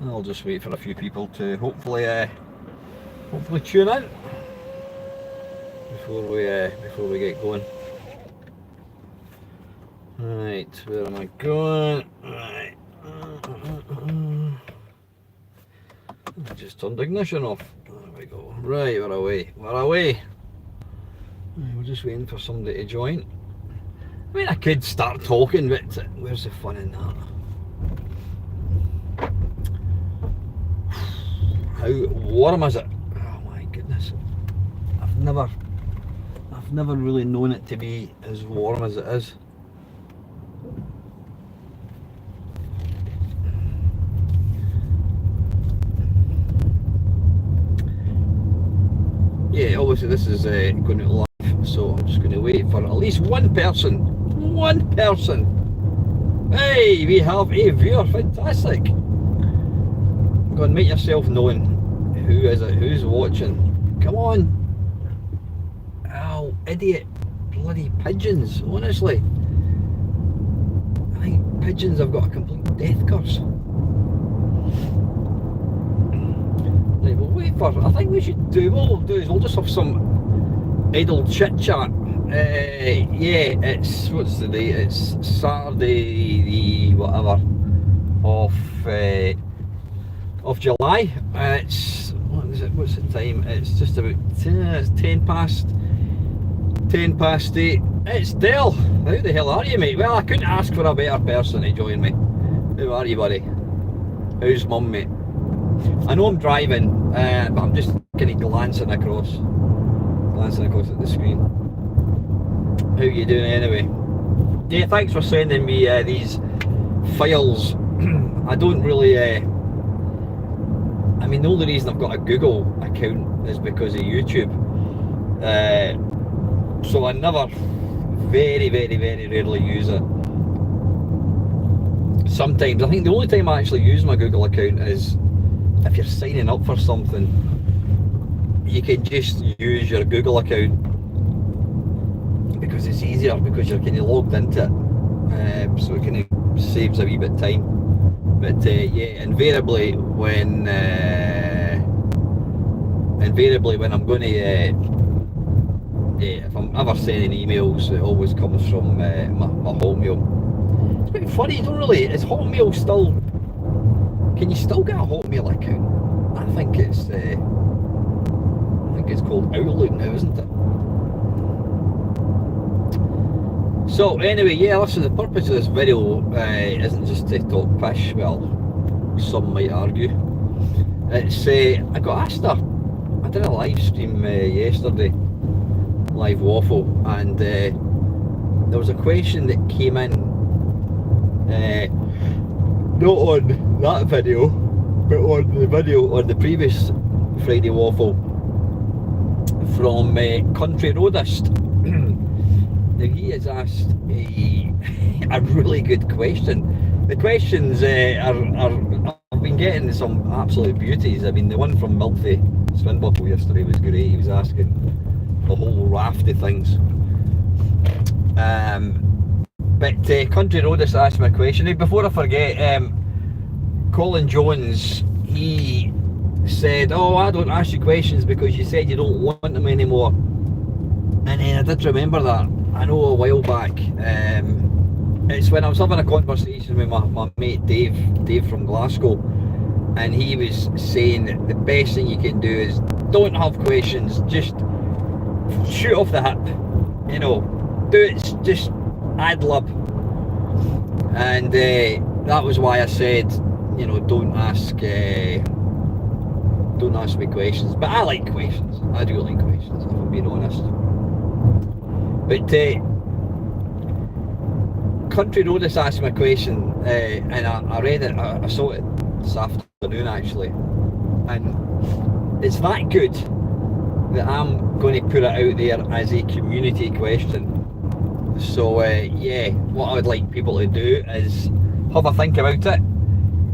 I'll just wait for a few people to hopefully tune in before we get going. Right, where am I going? Right. I just turned the ignition off. There we go. Right, we're away. We're away. We're just waiting for somebody to join. I mean, I could start talking, but where's the fun in that? How warm is it? Oh my goodness. I've never really known it to be as warm as it is. Yeah, obviously this is going to live, so I'm just going to wait for at least one person. One person! Hey, we have a viewer, fantastic! Go and make yourself known. Who is it? Who's watching? Come on! Oh, idiot! Bloody pigeons, honestly. I think pigeons have got a complete death curse. Right, we'll wait for, I think we should do, what we'll do is we'll just have some idle chit chat. Yeah, it's, what's the date? It's Saturday the whatever of July. It's, what is it? What's the time? It's just about 10 past 8. It's Dell. How the hell are you, mate? Well, I couldn't ask for a better person to join me. How are you, buddy? How's mum, mate? I know I'm driving, but I'm just kind of glancing across at the screen. How you doing anyway? Yeah, thanks for sending me these files. I don't really, I mean, the only reason I've got a Google account is because of YouTube. So I never, very rarely use it. Sometimes, I think the only time I actually use my Google account is if you're signing up for something. You can just use your Google account because it's easier, because you're kind of logged into it, so it kind of saves a wee bit of time. But yeah, invariably when I'm going to if I'm ever sending emails, it always comes from my Hotmail. It's quite funny, you don't really, is Hotmail still, can you still get a Hotmail account? I think it's called Outlook now, isn't it? So anyway, yeah, listen, the purpose of this video isn't just to talk pish, well, some might argue. It's, I got asked I did a live stream yesterday, live waffle, and there was a question that came in, not on that video, but on the video on the previous Friday waffle, from Country Roadist. Now he has asked a really good question. The questions I've been getting some absolute beauties. I mean, the one from Milty Swinbuckle yesterday was great. He was asking a whole raft of things. But Country Roadist asked me a question. Now, before I forget, Colin Jones, he said, oh, I don't ask you questions because you said you don't want them anymore. And then I did remember that, I know, a while back. It's when I was having a conversation with my mate Dave from Glasgow, and he was saying that the best thing you can do is don't have questions, just shoot off the hip, you know, do it, just ad lib. And that was why I said, you know, don't ask me questions. But I like questions. I do like questions, if I'm being honest. But Country Roadist asked me a question, and I read it, I saw it this afternoon actually, and it's that good that I'm going to put it out there as a community question. So yeah, what I would like people to do is have a think about it,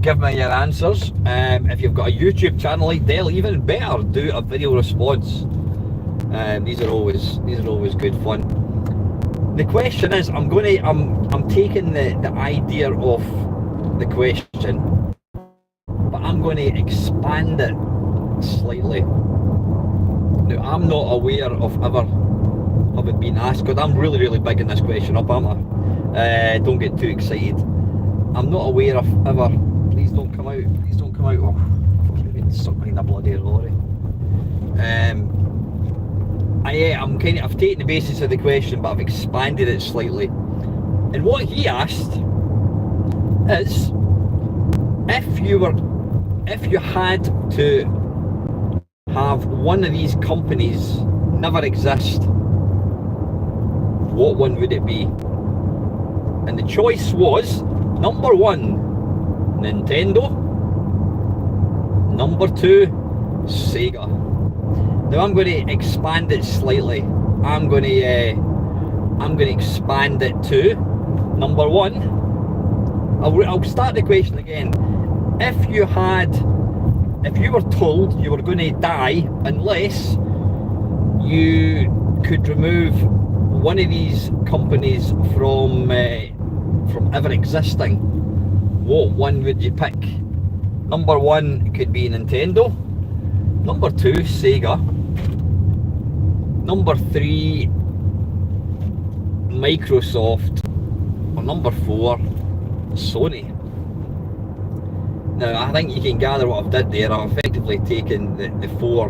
give me your answers. If you've got a YouTube channel like Dell, even better, do a video response. These are always good fun. The question is, I'm taking the idea of the question, but I'm I'm going to expand it slightly. Now, I'm not aware of ever having been asked, because I'm really bigging this question up, aren't I? Don't get too excited. I'm not aware of ever, please don't come out, oh, I've been stuck behind a bloody lorry. I'm I've taken the basis of the question, but I've expanded it slightly. And what he asked is, if you had to have one of these companies never exist, what one would it be? And the choice was, number 1, Nintendo, number 2, Sega. Now I'm going to expand it slightly. I'm going to expand it to number 1. I'll start the question again. If you were told you were going to die unless you could remove one of these companies from ever existing, what one would you pick? Number 1 could be Nintendo, number 2 Sega, number 3 Microsoft, or number 4 Sony. Now I think you can gather what I've did there. I've effectively taken the 4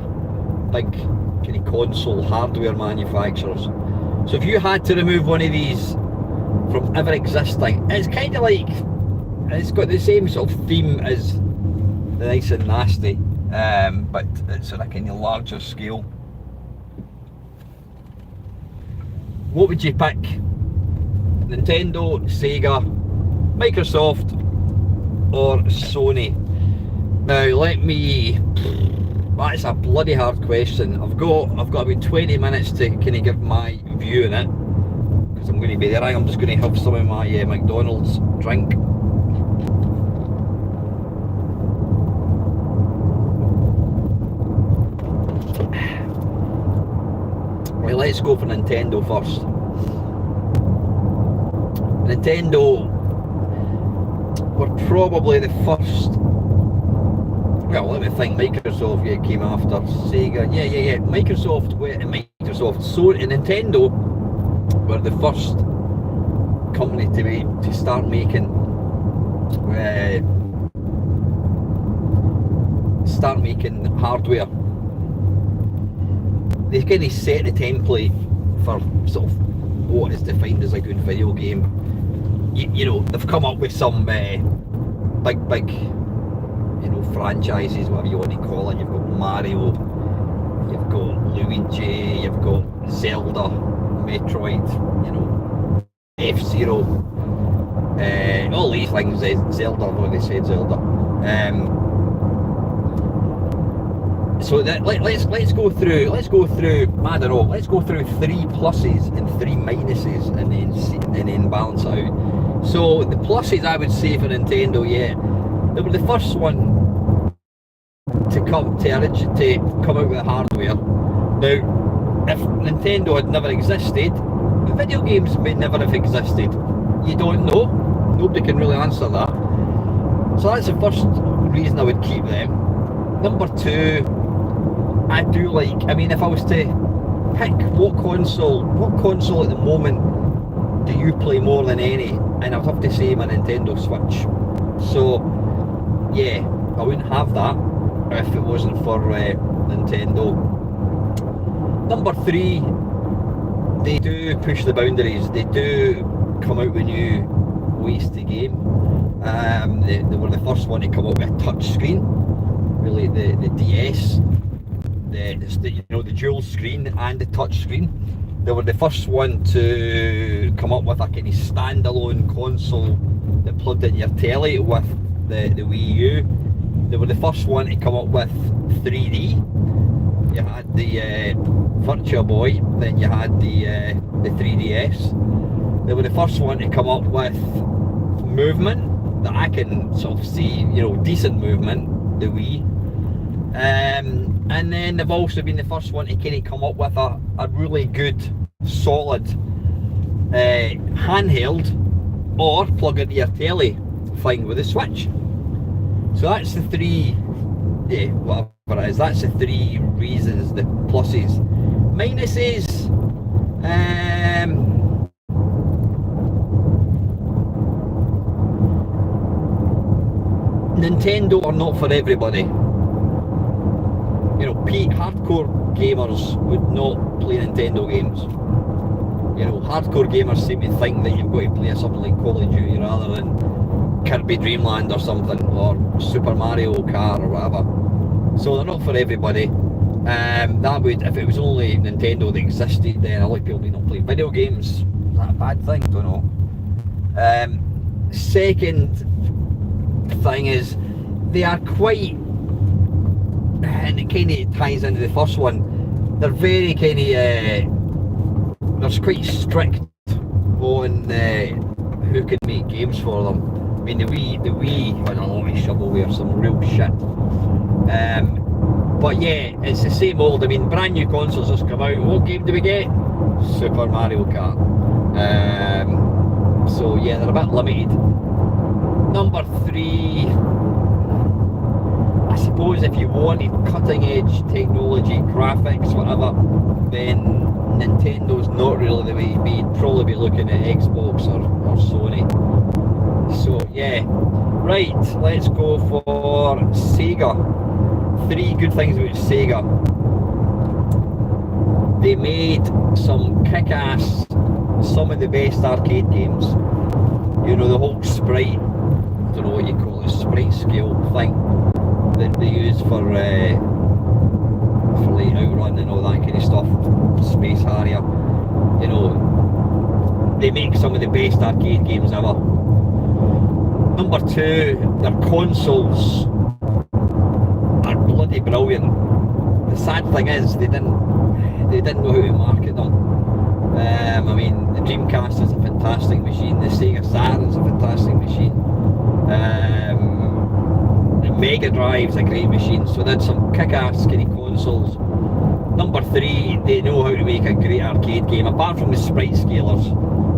big kind of console hardware manufacturers. So if you had to remove one of these from ever existing, it's kind of like, it's got the same sort of theme as the Nice and Nasty, but it's on a kind of larger scale. What would you pick? Nintendo, Sega, Microsoft, or Sony? Now that's a bloody hard question. I've got about 20 minutes to kind of give my view on it, because I'm going to be there. I'm just going to have some of my McDonald's drink. Right, let's go for Nintendo first. Nintendo were probably the first. Well, let me think. Microsoft came after Sega. Yeah. Microsoft, Sony, and Nintendo were the first company to start making hardware. They kind of set the template for sort of what is defined as a good video game. You know, they've come up with some big, you know, franchises, whatever you want to call it. You've got Mario, you've got Luigi, you've got Zelda, Metroid, you know, F-Zero, all these things. Zelda, I've already said Zelda. So let's go through. I don't know. Let's go through 3 pluses and 3 minuses, and then balance it out. So the pluses, I would say, for Nintendo, they were the first one to come out with hardware. Now, if Nintendo had never existed, the video games may never have existed. You don't know. Nobody can really answer that. So that's the first reason I would keep them. Number 2, I do like, I mean, if I was to pick what console at the moment do you play more than any, and I'd have to say my Nintendo Switch. So yeah, I wouldn't have that if it wasn't for Nintendo. Number 3, they do push the boundaries. They do come out with new ways to game. They were the first one to come up with a touch screen. Really, the DS, the dual screen and the touch screen. They were the first one to come up with a kind of standalone console that plugged in your telly with the Wii U. They were the first one to come up with 3D. You had the Virtua Boy, then you had the 3DS. They were the first one to come up with movement that I can sort of see, you know, decent movement, the Wii. And then they've also been the first one to kind of come up with a really good, solid handheld or plug into your telly thing with the Switch. So that's the three, yeah, whatever it is, that's the three reasons, the pluses. Minuses, Nintendo are not for everybody. You know, hardcore gamers would not play Nintendo games. You know, hardcore gamers seem to think that you've got to play something like Call of Duty rather than Kirby Dream Land or something, or Super Mario Kart or whatever. So they're not for everybody. That would, if it was only Nintendo that existed, then a lot of people do not play video games. Is that a bad thing? Don't know. Second thing is, they are quite, and it kind of ties into the first one, they're very kind of, they're quite strict on who can make games for them. I mean, the Wii had a lot of shovelware, some real shit. But yeah, it's the same old. I mean, brand new consoles just come out. What game do we get? Super Mario Kart. So yeah, they're a bit limited. Number three, I suppose if you wanted cutting edge technology, graphics, whatever, then Nintendo's not really the way to be. You'd probably be looking at Xbox or Sony. So yeah, right, let's go for Sega. Three good things about Sega. They made some kick-ass, some of the best arcade games. You know, the whole sprite, I don't know what you call it, sprite scale thing that they use for like Outrun and all that kind of stuff, Space Harrier. You know, they make some of the best arcade games ever. Number two, their consoles are bloody brilliant. The sad thing is they didn't know how to market them. I mean, the Dreamcast is a fantastic machine, the Sega Saturn is a fantastic machine, the Mega Drive's a great machine, so they had some kick-ass kind of consoles. Number three, they know how to make a great arcade game, apart from the sprite scalers.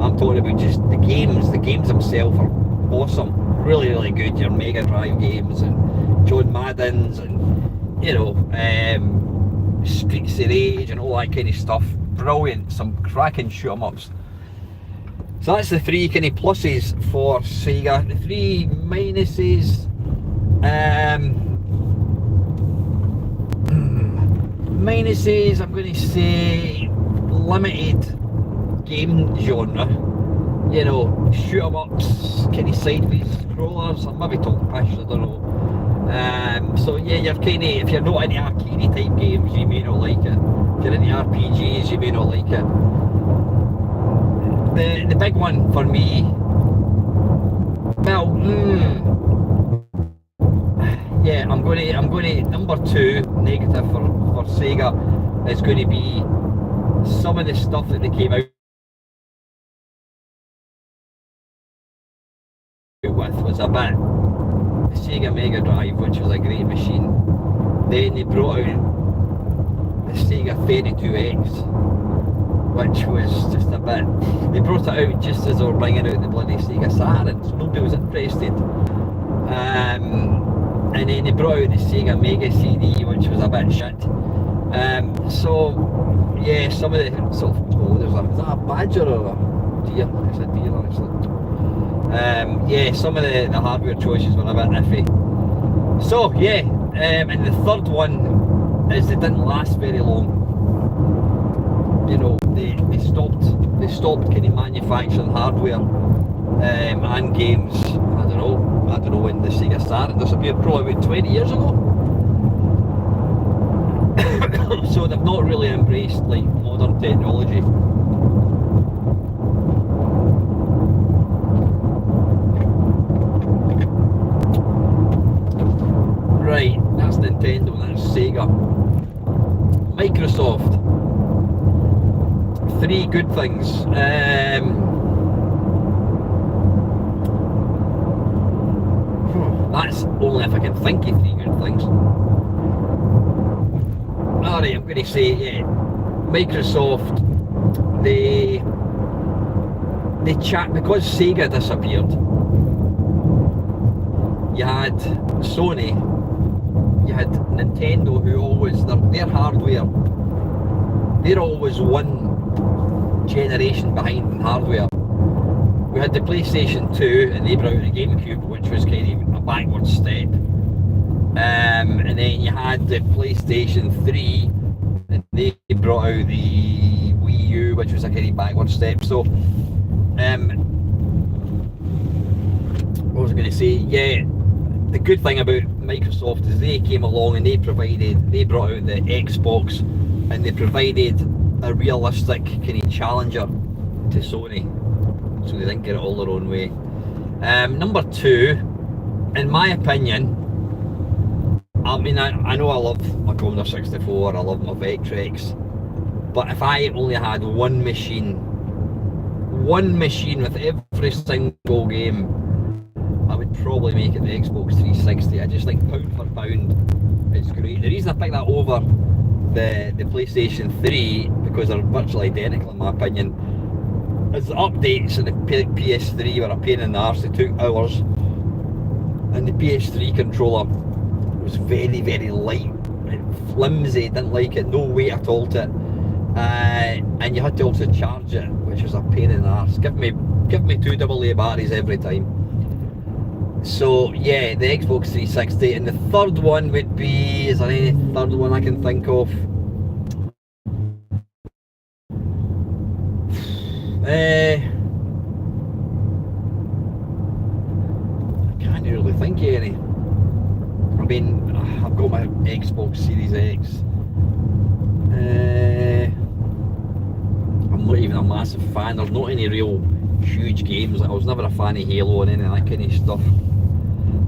I'm talking about just the games themselves are awesome, really, really good. Your Mega Drive games and John Madden's and, you know, Streets of Rage and all that kind of stuff. Brilliant, some cracking shoot-em-ups. So that's the three kind of pluses for Sega. The three minuses, minuses, I'm going to say limited game genre. You know, shoot-em-ups, kind of sideways scrollers, or maybe talking pish, I don't know. So yeah, you're kind of, if you're not into arcade type games, you may not like it. If you're into RPGs, you may not like it. The big one for me, well, yeah, I'm going to number two negative for Sega is going to be some of the stuff that they came out with was a bit. The Sega Mega Drive, which was a great machine. Then they brought out the Sega 32X, which was just a bit. They brought it out just as they were bringing out the bloody Sega Saturn, so nobody was interested. And then they brought out the Sega Mega CD, which was a bit shit. So yeah, some of the sort of, is that a badger or a deer? It's a deer actually. Yeah, some of the hardware choices were a bit iffy. So yeah, and the third one is they didn't last very long. You know, they stopped kind of manufacturing hardware and games. I don't know when the Sega Saturn disappeared, probably about 20 years ago. So they've not really embraced like modern technology. Right, that's Nintendo, that's Sega. Microsoft. Three good things. That's only if I can think of three good things. Alright, I'm going to say, yeah, Microsoft, they chat, because Sega disappeared, you had Sony, you had Nintendo, who always, their hardware, they're always one generation behind in hardware. We had the PlayStation 2 and they brought out the GameCube, which was kind of a backward step. And then you had the PlayStation 3 and they brought out the Wii U, which was a kind of backward step. So, what was I going to say? Yeah, the good thing about Microsoft is they came along and they brought out the Xbox and they provided a realistic kind of challenger to Sony, so they didn't get it all their own way. Number two, in my opinion, I mean, I know I love my Commodore 64, I love my Vectrex, but if I only had one machine with every single game, I would probably make it the Xbox 360. I just think pound for pound, it's great. The reason I picked that over the PlayStation 3, because they're virtually identical in my opinion, is the updates in the PS3 were a pain in the arse. They took hours, and the PS3 controller was very, very light and flimsy, didn't like it, no weight at all to it, and you had to also charge it, which was a pain in the arse. Give me 2 AA batteries every time. So yeah, the Xbox 360. And the third one would be, is there any third one I can think of? I can't really think of any. I mean, I've got my Xbox Series X. I'm not even a massive fan. There's not any real huge games. Like, I was never a fan of Halo and any of that kind of stuff.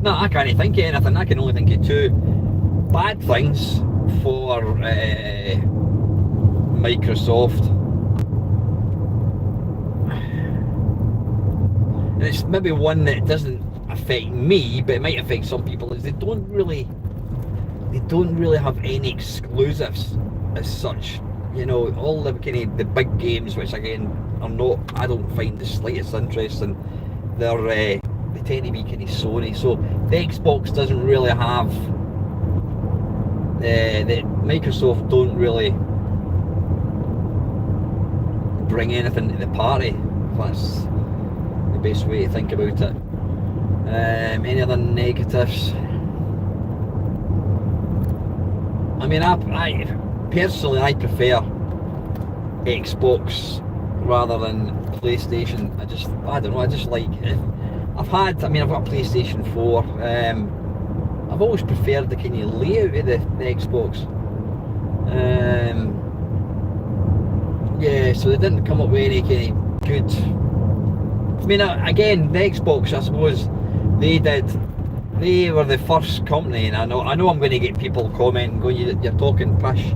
No, I can't think of anything. I can only think of two bad things for Microsoft. And it's maybe one that doesn't affect me, but it might affect some people, is they don't really have any exclusives as such. You know, all the kind of the big games, which again I don't find the slightest interest in. They tend to be kind of Sony. So the Xbox doesn't really have the Microsoft don't really bring anything to the party. That's the best way to think about it. Any other negatives? I mean, I personally prefer Xbox rather than PlayStation. I don't know, I just like it. I've got a PlayStation 4. I've always preferred the kind of layout of the Xbox. Yeah, so they didn't come up with any kind of good. I mean, again, the Xbox, I suppose, they were the first company, and I know I'm going to get people commenting, going, you're talking pish.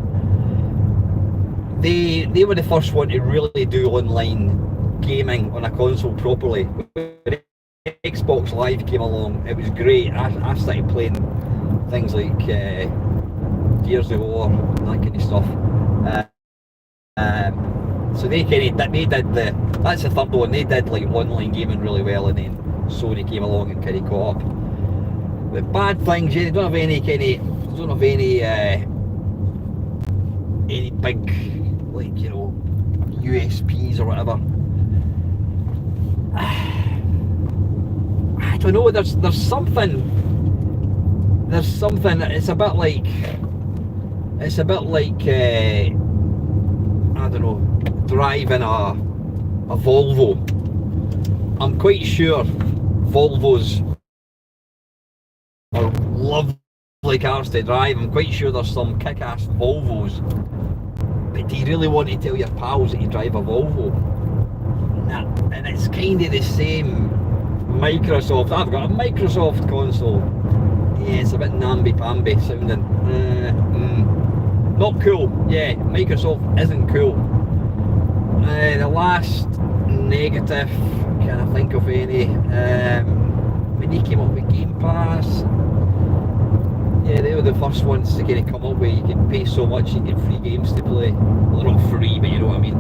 They were the first one to really do online gaming on a console properly. When Xbox Live came along, it was great. I started playing things like Gears of War, that kind of stuff. So they did that's the third one. They did like online gaming really well, and then Sony came along and kind of caught up. But bad things, yeah, they don't have any big, like, you know, USPs or whatever. I don't know. There's something. It's a bit like I don't know, driving a Volvo. I'm quite sure Volvos are lovely cars to drive. I'm quite sure there's some kick-ass Volvos. But do you really want to tell your pals that you drive a Volvo? Nah. And it's kind of the same. Microsoft. I've got a Microsoft console. Yeah, it's a bit namby-pamby sounding. Not cool. Yeah, Microsoft isn't cool. The last negative, can I think of any? When they came up with Game Pass, yeah, they were the first ones to kind of come up with, you can pay so much, you get free games to play. Well, they're not free, but you know what I mean.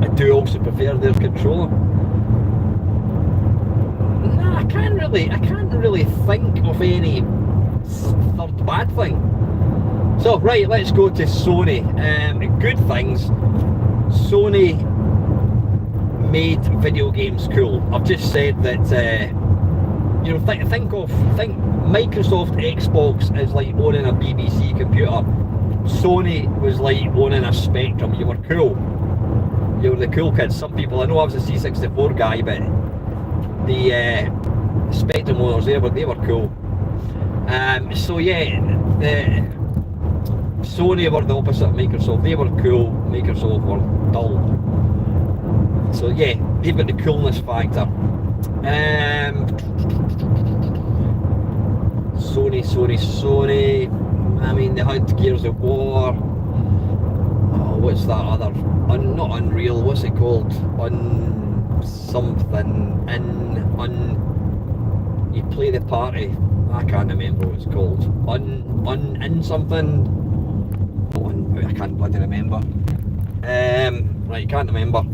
I do also prefer their controller. can't really think of any third bad thing. So right, let's go to Sony. Good things. Sony made video games cool. I've just said that. You know, think Microsoft Xbox is like owning a BBC computer. Sony was like owning a Spectrum. You were cool. You were the cool kids. Some people, I know I was a C64 guy, but the Spectrum owners, they were cool. So yeah, the Sony were the opposite of Microsoft. They were cool. Microsoft were dull. So yeah, they've got the coolness factor. Sony. I mean, they had Gears of War. Oh, what's that other? Not Unreal. What's it called? Something. You play the party. I can't remember what it's called. In something. I can't bloody remember. Right, can't remember.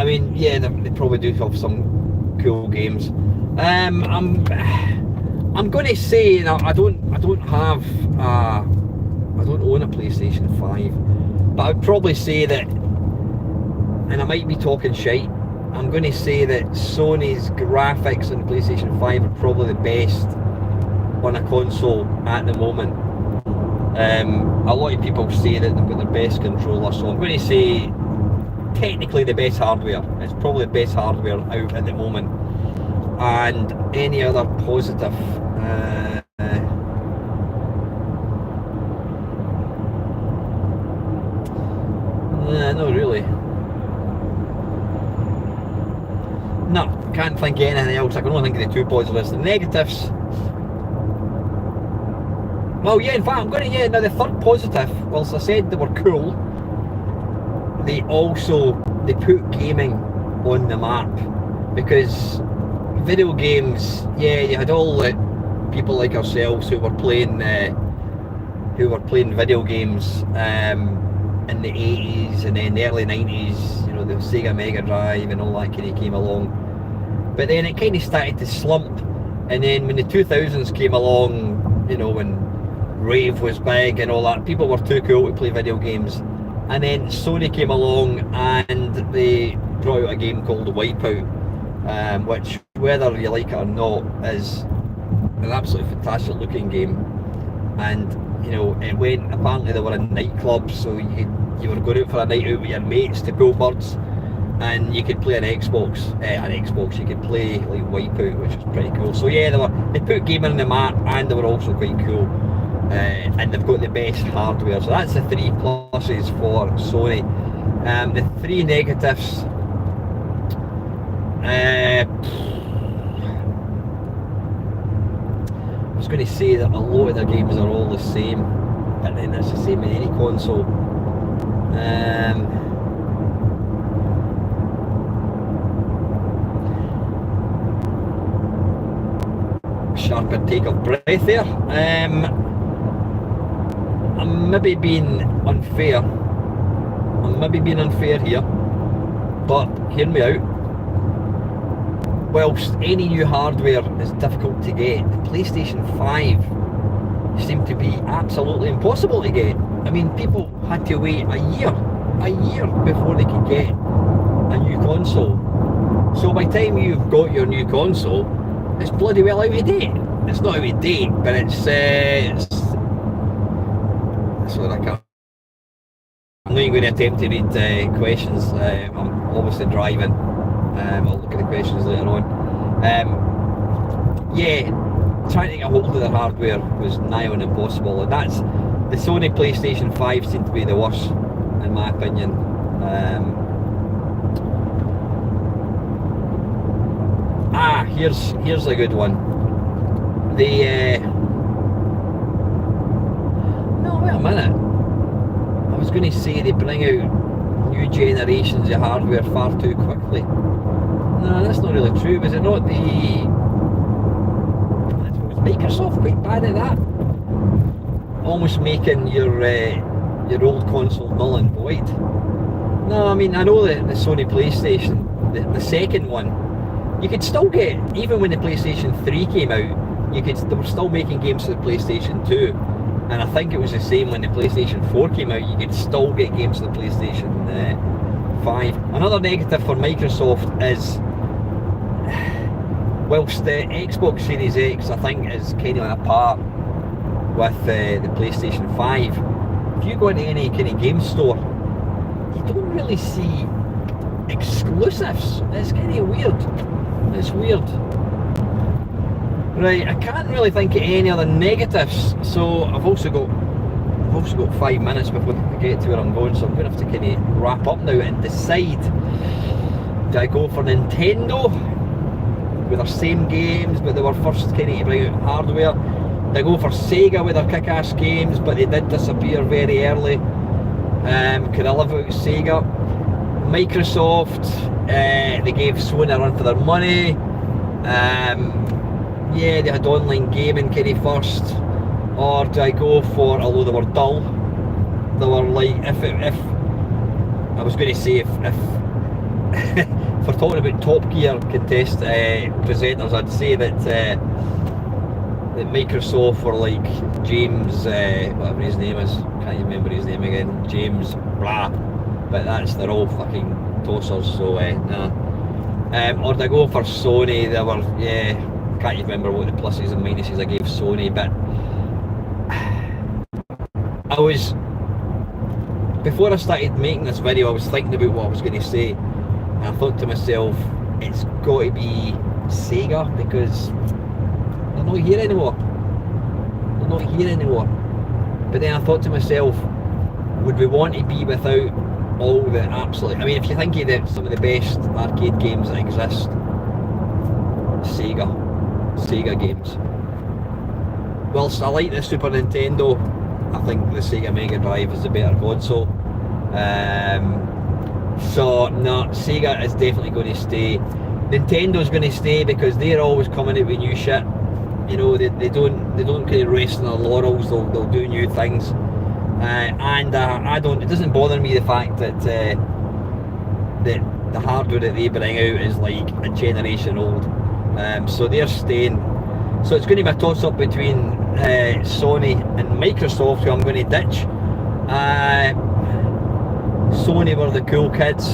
I mean, yeah, they probably do have some cool games. I'm going to say, I don't own a PlayStation 5, but I'd probably say that, and I might be talking shite, I'm going to say that Sony's graphics on PlayStation 5 are probably the best on a console at the moment. A lot of people say that they've got the best controller, so I'm going to say technically the best hardware. It's probably the best hardware out at the moment. And any other positive, not really. No, can't think of anything else. I can only think of the two positives. The negatives. Well, yeah, in fact, I'm going to, now the third positive, whilst I said they were cool, they put gaming on the map, because video games, yeah, you had all the people like ourselves who were playing video games in the 80s and then the early 90s, you know, the Sega Mega Drive and all that kind of came along. But then it kind of started to slump, and then when the 2000s came along, you know, when rave was big and all that, people were too cool to play video games. And then Sony came along and they brought out a game called Wipeout, which, whether you like it or not, is an absolutely fantastic looking game. And you know, apparently they were in nightclubs, so you were going out for a night out with your mates to pull birds, and you could play an Xbox, you could play like Wipeout, which was pretty cool. So yeah, they put gaming on the map, and they were also quite cool. And they've got the best hardware. So that's the 3 pluses for Sony. The 3 negatives. I was going to say that a lot of their games are all the same, but then that's the same in any console. Sharper take of breath there. I'm maybe being unfair. Here, but hear me out. Whilst any new hardware is difficult to get, the PlayStation 5 seemed to be absolutely impossible to get. I mean, people had to wait a year before they could get a new console. So by the time you've got your new console, it's bloody well out of date. It's not out of date, but it's what I can't. I'm not even going to attempt to read questions. I'm obviously driving. I'll look at the questions later on. Yeah, trying to get a hold of their hardware was nigh on impossible, and that's the Sony PlayStation 5 seemed to be the worst, in my opinion. Here's a good one. No, wait a minute. I was going to say they bring out new generations of hardware far too quickly. No, that's not really true. Was it not was Microsoft quite bad at that? Almost making your old console null and void. No, I mean, I know the Sony PlayStation, the second one, You could still get, even when the PlayStation 3 came out, they were still making games for the PlayStation 2. And I think it was the same when the PlayStation 4 came out, you could still get games for the PlayStation 5. Another negative for Microsoft is, whilst the Xbox Series X I think is kind of apart with the PlayStation 5, if you go into any kind of game store, you don't really see exclusives. It's kind of weird. It's weird. Right, I can't really think of any other negatives, so I've also got 5 minutes before I get to where I'm going, so I'm going to have to kind of wrap up now and decide, do I go for Nintendo with their same games but they were first kind of to bring out hardware? Do I go for Sega with their kick-ass games but they did disappear very early? Could I live without Sega? Microsoft, they gave Sony a run for their money. Yeah, they had online gaming kind of first. Or do I go for, although they were dull, they were like, if I was going to say, if we're talking about Top Gear contest presenters, I'd say that that Microsoft were like James, whatever his name is, can't remember his name again, James blah, but they're all fucking tossers, so nah. Or do I go for Sony? They were, yeah, can't remember what the pluses and minuses I gave Sony, but I was, before I started making this video, I was thinking about what I was going to say, and I thought to myself, it's got to be Sega, because they're not here anymore. They're not here anymore. But then I thought to myself, would we want to be without all the absolute, I mean, if you think of some of the best arcade games that exist, Sega games. Whilst I like the Super Nintendo, I think the Sega Mega Drive is the better console. So no, Sega is definitely going to stay. Nintendo's going to stay because they're always coming out with new shit. You know, they don't kind of rest on their laurels. They'll do new things. And it doesn't bother me the fact that the hardware that they bring out is like a generation old. So they're staying. So it's going to be a toss up between Sony and Microsoft, who I'm going to ditch. Sony were the cool kids.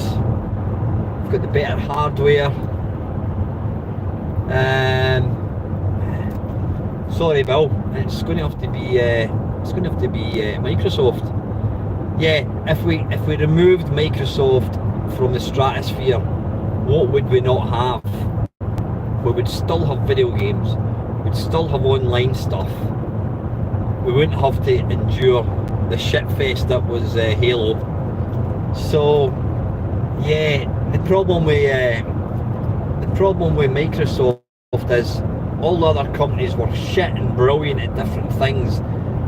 They've got the better hardware. Sorry, Bill. It's going to have to be. It's going to have to be Microsoft. Yeah, if we removed Microsoft from the stratosphere, what would we not have? We would still have video games. We'd still have online stuff. We wouldn't have to endure the shitfest that was Halo. So, yeah, the problem with Microsoft is all the other companies were shit and brilliant at different things.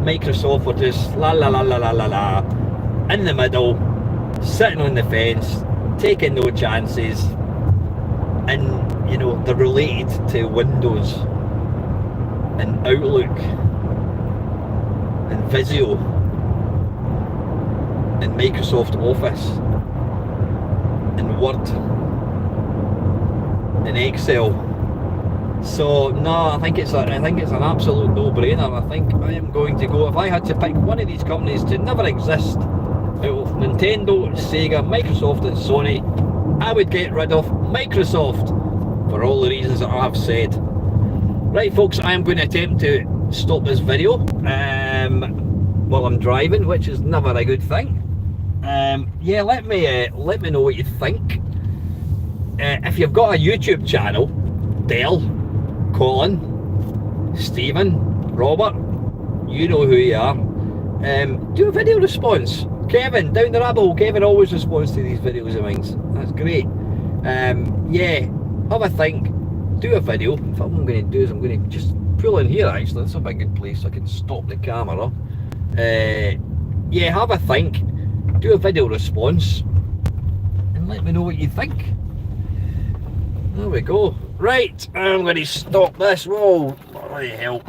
Microsoft were just la la la la la la la, in the middle, sitting on the fence, taking no chances, and you know, they're related to Windows and Outlook and Visio and Microsoft Office and Word and Excel. So no, I think it's an absolute no-brainer. I think I am going to go, if I had to pick one of these companies to never exist out of Nintendo, Sega, Microsoft and Sony, I would get rid of Microsoft for all the reasons that I have said. Right folks, I am going to attempt to stop this video while I'm driving, which is never a good thing. Yeah, let me know what you think. If you've got a YouTube channel, Dell, Colin, Stephen, Robert, you know who you are. Do a video response. Kevin, down the rabbit hole, Kevin always responds to these videos of mine. That's great. Yeah, have a think, do a video. In fact, what I'm going to do is I'm going to just pull in here actually, that's a big good place, so I can stop the camera. Yeah, have a think, do a video response, and let me know what you think. There we go. Right, I'm going to stop this. Whoa, bloody hell.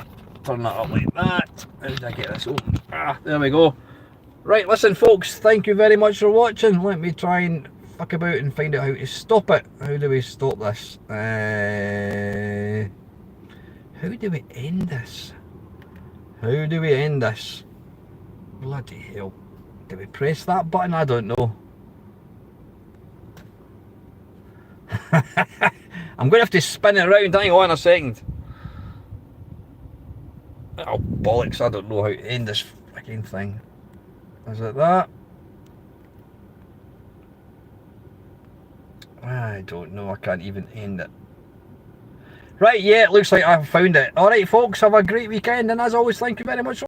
Turn that up like that. How did I get this open? Ah, there we go. Right, listen folks, thank you very much for watching. Let me try and fuck about and find out how to stop it. How do we stop this? How do we end this? How do we end this? Bloody hell. Do we press that button? I don't know. I'm going to have to spin it around. Hang on a second. Oh, bollocks. I don't know how to end this fucking thing. Is it that? I don't know. I can't even end it. Right, yeah, it looks like I've found it. Alright, folks, have a great weekend. And as always, thank you very much.